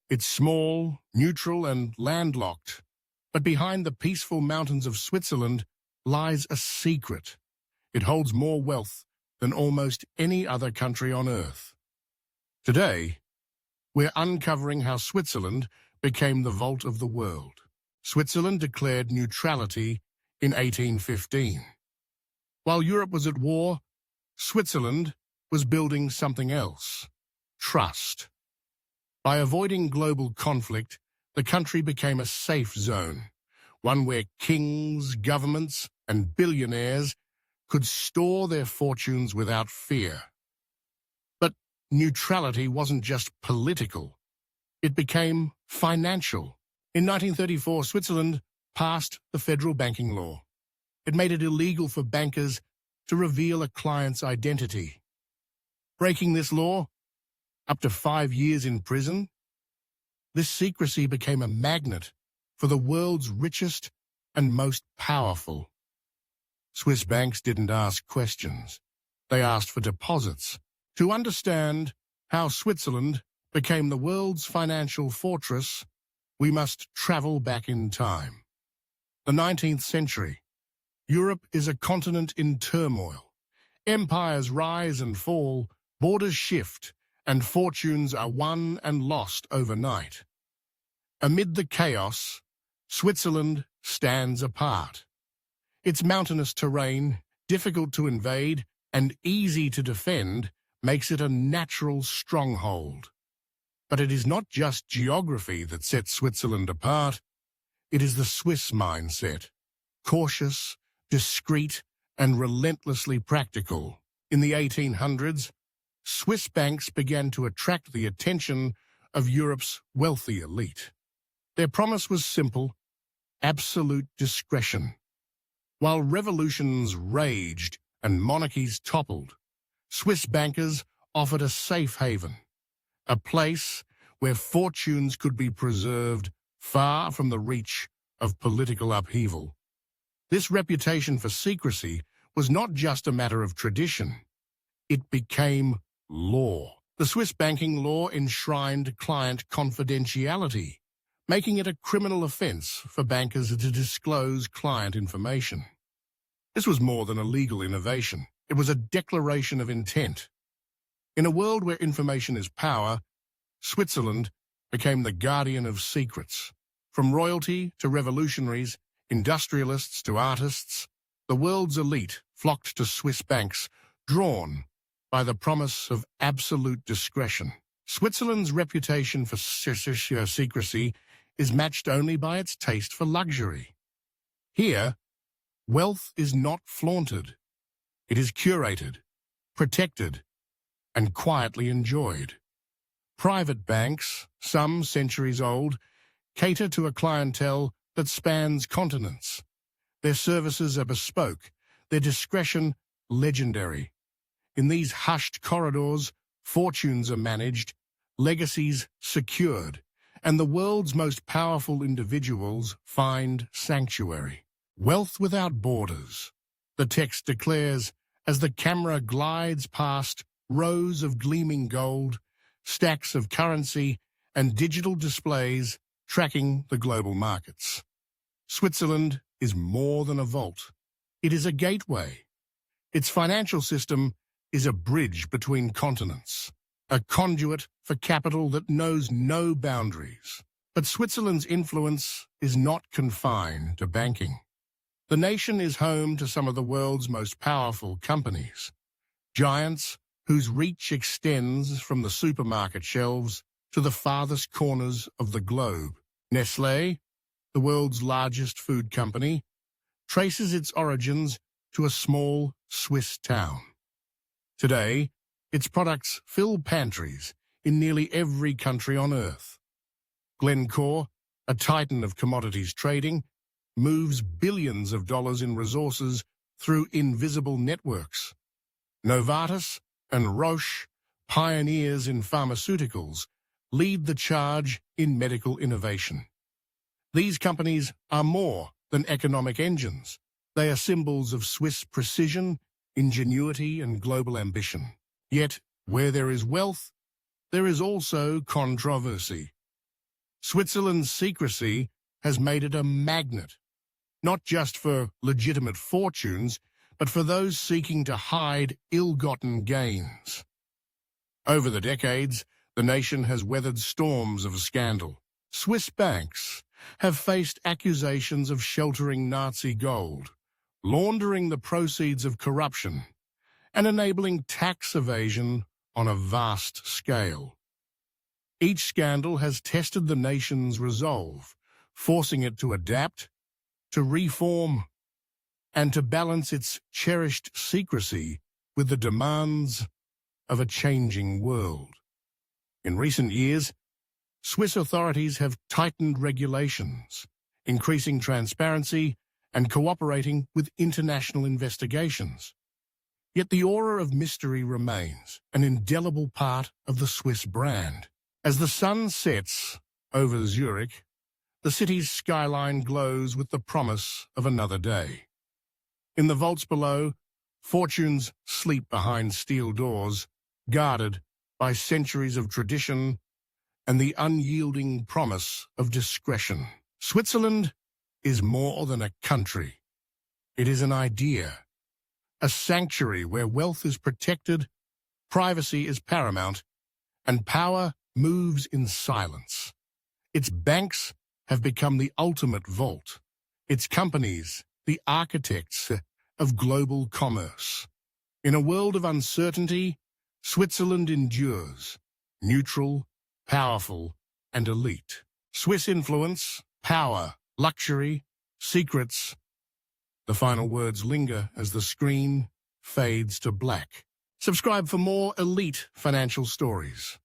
It's small, neutral, and landlocked. But behind the peaceful mountains of Switzerland lies a secret. It holds more wealth than almost any other country on Earth. Today, we're uncovering how Switzerland became the vault of the world. Switzerland declared neutrality in 1815. While Europe was at war, Switzerland was building something else: trust. By avoiding global conflict, the country became a safe zone, one where kings, governments, and billionaires could store their fortunes without fear. But neutrality wasn't just political. It became financial. In 1934, Switzerland passed the federal banking law. It made it illegal for bankers to reveal a client's identity. Breaking this law, up to 5 years in prison. This secrecy became a magnet for the world's richest and most powerful. Swiss banks didn't ask questions. They asked for deposits. To understand how Switzerland became the world's financial fortress, we must travel back in time. The 19th century. Europe is a continent in turmoil. Empires rise and fall, borders shift, and fortunes are won and lost overnight. Amid the chaos, Switzerland stands apart. Its mountainous terrain, difficult to invade and easy to defend, makes it a natural stronghold. But it is not just geography that sets Switzerland apart. It is the Swiss mindset, cautious, discreet, and relentlessly practical. In the 1800s, Swiss banks began to attract the attention of Europe's wealthy elite. Their promise was simple: absolute discretion. While revolutions raged and monarchies toppled, Swiss bankers offered a safe haven, a place where fortunes could be preserved far from the reach of political upheaval. This reputation for secrecy was not just a matter of tradition. It became law. The Swiss banking law enshrined client confidentiality, making it a criminal offense for bankers to disclose client information. This was more than a legal innovation. It was a declaration of intent. In a world where information is power, Switzerland became the guardian of secrets. From royalty to revolutionaries, industrialists to artists, the world's elite flocked to Swiss banks, drawn by the promise of absolute discretion. Switzerland's reputation for secrecy is matched only by its taste for luxury. Here, wealth is not flaunted. It is curated, protected, and quietly enjoyed. Private banks, some centuries old, cater to a clientele that spans continents. Their services are bespoke, their discretion legendary. In these hushed corridors, fortunes are managed, legacies secured, and the world's most powerful individuals find sanctuary. Wealth without borders, the text declares as the camera glides past rows of gleaming gold, stacks of currency, and digital displays tracking the global markets. Switzerland is more than a vault. It is a gateway. Its financial system is a bridge between continents, a conduit for capital that knows no boundaries. But Switzerland's influence is not confined to banking. The nation is home to some of the world's most powerful companies, giants whose reach extends from the supermarket shelves to the farthest corners of the globe. Nestlé, the world's largest food company, traces its origins to a small Swiss town. Today, its products fill pantries in nearly every country on Earth. Glencore, a titan of commodities trading, moves billions of dollars in resources through invisible networks. Novartis and Roche, pioneers in pharmaceuticals, lead the charge in medical innovation. These companies are more than economic engines. They are symbols of Swiss precision, ingenuity, and global ambition. Yet, where there is wealth, there is also controversy. Switzerland's secrecy has made it a magnet, not just for legitimate fortunes, but for those seeking to hide ill-gotten gains. Over the decades, the nation has weathered storms of scandal. Swiss banks have faced accusations of sheltering Nazi gold, laundering the proceeds of corruption, and enabling tax evasion on a vast scale. Each scandal has tested the nation's resolve, forcing it to adapt, to reform, and to balance its cherished secrecy with the demands of a changing world. In recent years, Swiss authorities have tightened regulations, increasing transparency and cooperating with international investigations. Yet the aura of mystery remains an indelible part of the Swiss brand. As the sun sets over Zurich, the city's skyline glows with the promise of another day. In the vaults below, fortunes sleep behind steel doors, guarded by centuries of tradition and the unyielding promise of discretion. Switzerland is more than a country. It is an idea, a sanctuary where wealth is protected, privacy is paramount, and power moves in silence. Its banks have become the ultimate vault, its companies the architects of global commerce. In a world of uncertainty, Switzerland endures, neutral, powerful, and elite. Swiss influence, power, luxury, secrets. The final words linger as the screen fades to black. Subscribe for more elite financial stories.